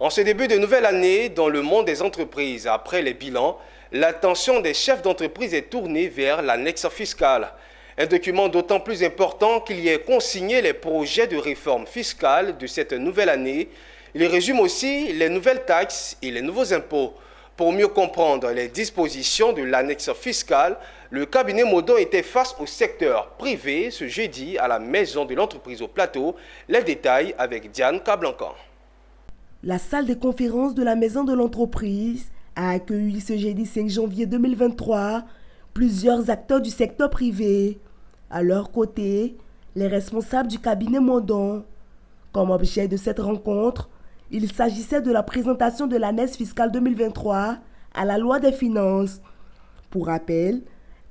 En ce début de nouvelle année, dans le monde des entreprises, après les bilans, l'attention des chefs d'entreprise est tournée vers l'annexe fiscale. Un document d'autant plus important qu'il y est consigné les projets de réforme fiscale de cette nouvelle année. Il résume aussi les nouvelles taxes et les nouveaux impôts. Pour mieux comprendre les dispositions de l'annexe fiscale, le cabinet Modon était face au secteur privé ce jeudi à la maison de l'entreprise au Plateau. Les détails avec Diane Cablancan. La salle des conférences de la maison de l'entreprise a accueilli ce jeudi 5 janvier 2023 plusieurs acteurs du secteur privé. À leur côté, les responsables du cabinet Modon. Comme objet de cette rencontre, il s'agissait de la présentation de l'annexe fiscale 2023 à la loi des finances. Pour rappel,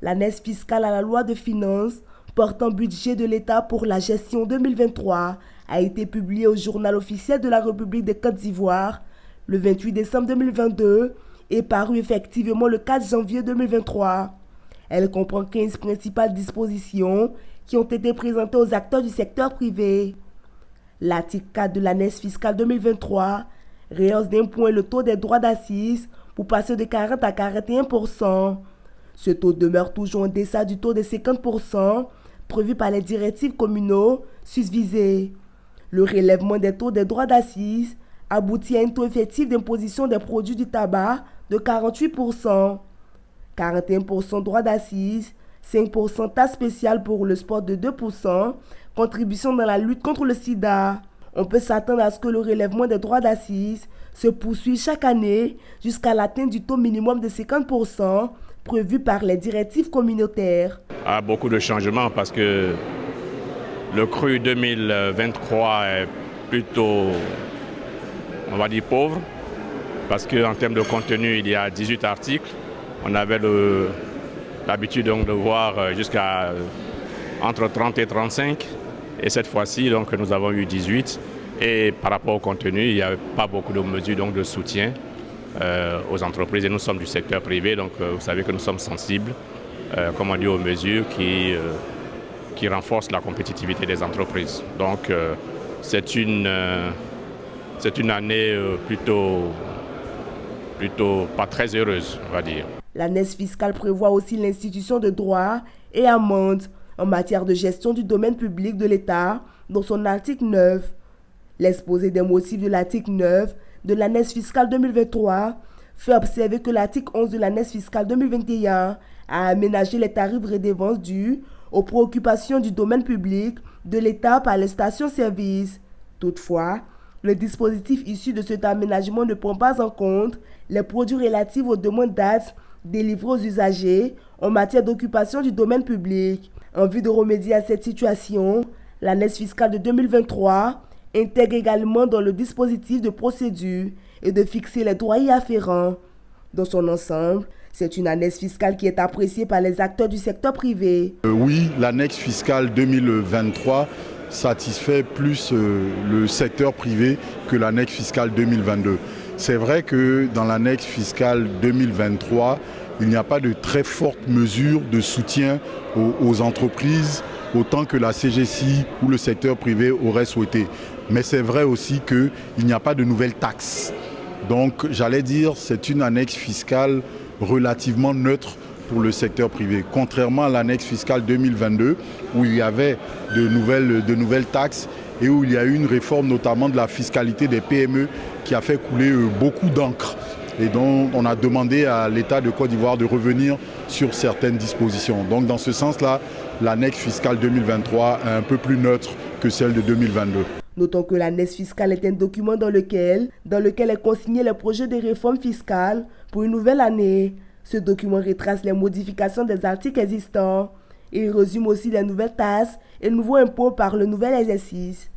l'annexe fiscale à la loi des finances portant budget de l'État pour la gestion 2023 a été publiée au journal officiel de la République de Côte d'Ivoire le 28 décembre 2022 et parue effectivement le 4 janvier 2023. Elle comprend 15 principales dispositions qui ont été présentées aux acteurs du secteur privé. L'article 4 de l'annexe fiscale 2023 rehausse d'un point le taux des droits d'assises pour passer de 40 à 41%. Ce taux demeure toujours en deçà du taux de 50% prévu par les directives communaux susvisées. Le relèvement des taux des droits d'assises aboutit à un taux effectif d'imposition des produits du tabac de 48%, 41% droits d'assises, 5% taxe spéciale pour le sport de 2%, contribution dans la lutte contre le sida. On peut s'attendre à ce que le relèvement des droits d'assises se poursuive chaque année jusqu'à l'atteinte du taux minimum de 50% prévu par les directives communautaires. Il y a beaucoup de changements parce que le cru 2023 est plutôt, on va dire, pauvre, parce qu'en termes de contenu, il y a 18 articles. On avait l'habitude donc de voir jusqu'à entre 30 et 35. Et cette fois-ci, donc, nous avons eu 18. Et par rapport au contenu, il n'y a pas beaucoup de mesures donc, de soutien aux entreprises. Et nous sommes du secteur privé, donc vous savez que nous sommes sensibles aux mesures qui renforcent la compétitivité des entreprises. Donc c'est une année plutôt pas très heureuse, on va dire. L'annexe fiscale prévoit aussi l'institution de droits et amendes en matière de gestion du domaine public de l'État dans son article 9. L'exposé des motifs de l'article 9 de l'annexe fiscale 2023 fait observer que l'article 11 de l'annexe fiscale 2021 a aménagé les tarifs redevances dus aux préoccupations du domaine public de l'État par les stations-service. Toutefois, le dispositif issu de cet aménagement ne prend pas en compte les produits relatifs aux demandes d'actes délivrées aux usagers en matière d'occupation du domaine public. En vue de remédier à cette situation, l'annexe fiscale de 2023 intègre également dans le dispositif de procédure et de fixer les droits y afférents. Dans son ensemble, c'est une annexe fiscale qui est appréciée par les acteurs du secteur privé. Oui, l'annexe fiscale 2023 satisfait plus le secteur privé que l'annexe fiscale 2022. C'est vrai que dans l'annexe fiscale 2023, il n'y a pas de très fortes mesures de soutien aux entreprises, autant que la CGCI ou le secteur privé aurait souhaité. Mais c'est vrai aussi qu'il n'y a pas de nouvelles taxes. Donc j'allais dire c'est une annexe fiscale relativement neutre pour le secteur privé. Contrairement à l'annexe fiscale 2022 où il y avait de nouvelles taxes et où il y a eu une réforme notamment de la fiscalité des PME qui a fait couler beaucoup d'encre. Et donc on a demandé à l'État de Côte d'Ivoire de revenir sur certaines dispositions. Donc dans ce sens-là, l'annexe fiscale 2023 est un peu plus neutre que celle de 2022. Notons que l'annexe fiscale est un document dans lequel est consigné le projet de réforme fiscale pour une nouvelle année. Ce document retrace les modifications des articles existants et résume aussi les nouvelles taxes et nouveaux impôts par le nouvel exercice.